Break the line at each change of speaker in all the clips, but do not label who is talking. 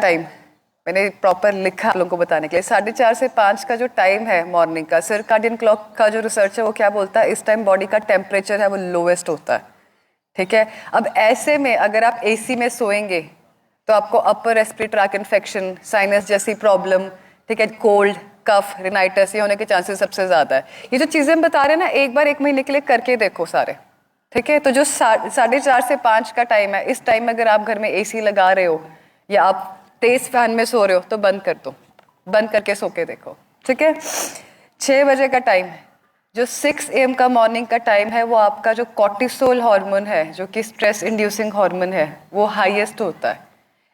Time मैंने proper लिखा आप लोगों को बताने के लिए। 4:30 से 5 का जो टाइम है मॉर्निंग का, सर्काडियन क्लॉक का जो रिसर्च है वो क्या बोलता है, इस टाइम बॉडी का टेम्परेचर है वो लोवेस्ट होता है। ठीक है, अब ऐसे में अगर आप एसी में सोएंगे तो आपको upper respiratory tract infection, sinus जैसी प्रॉब्लम, ठीक है, कोल्ड, कफ, रिनाइटिस, ये होने के चांसेस सबसे ज्यादा है। ये जो चीजें हम बता रहे हैं ना, एक बार 1 महीने के लिए करके देखो सारे। ठीक है, तो जो 4:30 से 5 का टाइम है, इस टाइम में अगर आप घर में एसी लगा रहे हो या आप तेज फैन में सो रहे हो तो बंद कर दो, बंद करके सो के देखो। ठीक है, 6 बजे का टाइम है, जो 6 AM का मॉर्निंग का टाइम है, वो आपका जो कॉर्टिसोल हार्मोन है, जो कि स्ट्रेस इंड्यूसिंग हार्मोन है, वो हाईएस्ट होता है।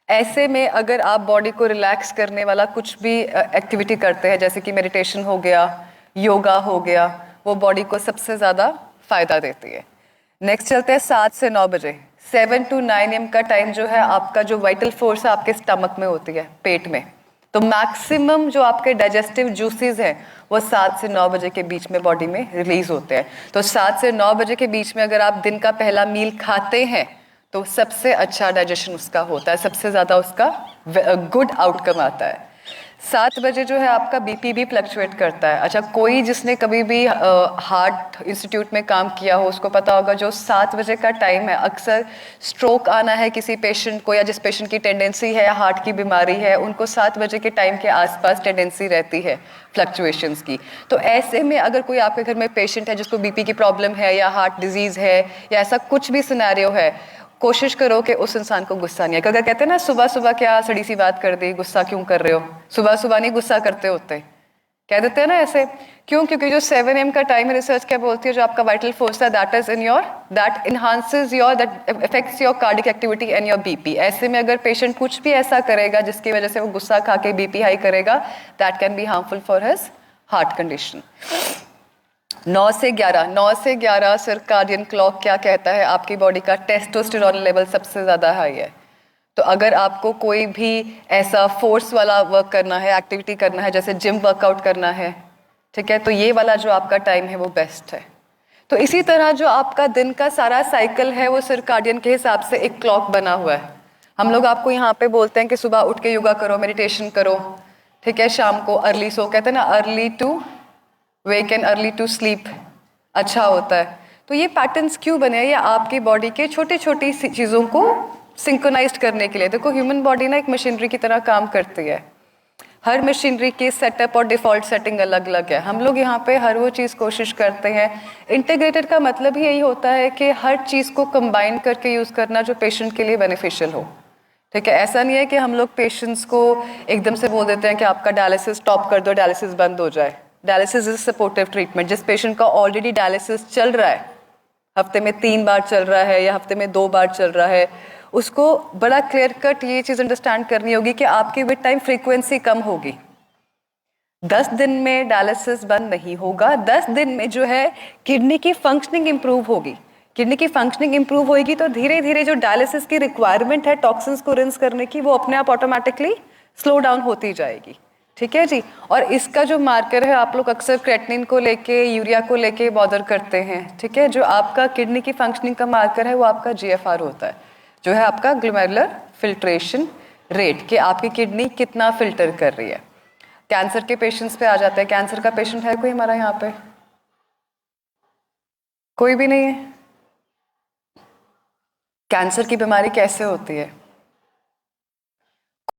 ऐसे में अगर आप बॉडी को रिलैक्स करने वाला कुछ भी एक्टिविटी करते हैं, जैसे कि मेडिटेशन हो गया, योगा हो गया, वो बॉडी को सबसे ज़्यादा फायदा देती है। नेक्स्ट चलते हैं 7 से 9 बजे। 7 to 9 AM का टाइम जो है आपका जो वाइटल फोर्स है आपके स्टमक में होती है, पेट में। तो मैक्सिमम जो आपके डाइजेस्टिव जूसेस हैं वो 7 से 9 बजे के बीच में बॉडी में रिलीज होते हैं। तो 7 से 9 बजे के बीच में अगर आप दिन का पहला मील खाते हैं तो सबसे अच्छा डाइजेशन उसका होता है, सबसे ज़्यादा उसका गुड आउटकम आता है। 7 बजे जो है आपका बीपी भी फ्लक्चुएट करता है। अच्छा, कोई जिसने कभी भी हार्ट इंस्टीट्यूट में काम किया हो उसको पता होगा, जो 7 बजे का टाइम है अक्सर स्ट्रोक आना है किसी पेशेंट को, या जिस पेशेंट की टेंडेंसी है हार्ट की बीमारी है, उनको 7 बजे के टाइम के आसपास टेंडेंसी रहती है फ्लक्चुएशंस की। तो ऐसे में अगर कोई आपके घर में पेशेंट है जिसको बीपी की प्रॉब्लम है या हार्ट डिजीज है या ऐसा कुछ भी सिनेरियो है, कोशिश करो कि उस इंसान को गुस्सा नहीं है। अगर कहते हैं ना सुबह सुबह क्या सड़ी सी बात कर दी, गुस्सा क्यों कर रहे हो, सुबह सुबह नहीं गुस्सा करते होते, कह देते हैं ना ऐसे, क्यों? क्योंकि जो 7 AM का टाइम है, रिसर्च क्या बोलती है, जो आपका वाइटल फोर्स है that is in your, that enhances your, that affects your cardiac activity and your BP. ऐसे में अगर पेशेंट कुछ भी ऐसा करेगा जिसकी वजह से वो गुस्सा खा के बीपी हाई करेगा, that can be harmful for his heart condition. 9 से 11 सर्काडियन क्लॉक क्या कहता है, आपकी बॉडी का टेस्टोस्टेरोन लेवल सबसे ज़्यादा हाई है। तो अगर आपको कोई भी ऐसा फोर्स वाला वर्क करना है, एक्टिविटी करना है, जैसे जिम वर्कआउट करना है, ठीक है, तो ये वाला जो आपका टाइम है वो बेस्ट है। तो इसी तरह जो आपका दिन का सारा साइकिल है वो सर्काडियन के हिसाब से एक क्लॉक बना हुआ है। हम लोग आपको यहाँ पे बोलते हैं कि सुबह उठ के योगा करो, मेडिटेशन करो, ठीक है, शाम को अर्ली सो, कहते हैं ना early to wake and early to sleep अच्छा होता है। तो ये पैटर्न्स क्यों बने हैं? ये आपकी बॉडी के छोटी छोटी चीज़ों को सिंक्रोनाइज्ड करने के लिए। देखो ह्यूमन बॉडी ना एक मशीनरी की तरह काम करती है, हर मशीनरी की सेटअप और डिफॉल्ट सेटिंग अलग अलग है। हम लोग यहाँ पे हर वो चीज़ कोशिश करते हैं। इंटीग्रेटेड का मतलब ही यही होता है कि हर चीज़ को कंबाइन करके यूज़ करना जो पेशेंट के लिए बेनिफिशियल हो। ठीक है, ऐसा नहीं है कि हम लोग पेशेंट्स को एकदम से बोल देते हैं कि आपका डायलिसिस स्टॉप कर दो, डायलिसिस बंद हो जाए। Dialysis is supportive treatment. जिस पेशेंट का ऑलरेडी डायलिसिस चल रहा है, हफ्ते में 3 बार चल रहा है या हफ्ते में 2 बार चल रहा है, उसको बड़ा क्लियर कट ये चीज़ अंडरस्टैंड करनी होगी कि आपकी विद टाइम फ्रीक्वेंसी कम होगी। 10 दिन में डायलिसिस बंद नहीं होगा, 10 दिन में जो है किडनी की फंक्शनिंग इंप्रूव होगी। किडनी की फंक्शनिंग इंप्रूव होगी तो धीरे धीरे जो डायलिसिस की रिक्वायरमेंट है टॉक्सिन्स को रिंस करने की, वो अपने आप ऑटोमेटिकली स्लो डाउन होती जाएगी। ठीक है जी। और इसका जो मार्कर है, आप लोग अक्सर क्रेटिनिन को लेके, यूरिया को लेके बॉदर करते हैं। ठीक है, जो आपका किडनी की फंक्शनिंग का मार्कर है वो आपका GFR होता है, जो है आपका ग्लोमेरुलर फिल्ट्रेशन रेट, कि आपकी किडनी कितना फिल्टर कर रही है। कैंसर के पेशेंट्स पे आ जाते हैं। कैंसर का पेशेंट है कोई हमारा यहाँ पे? कोई भी नहीं है। कैंसर की बीमारी कैसे होती है?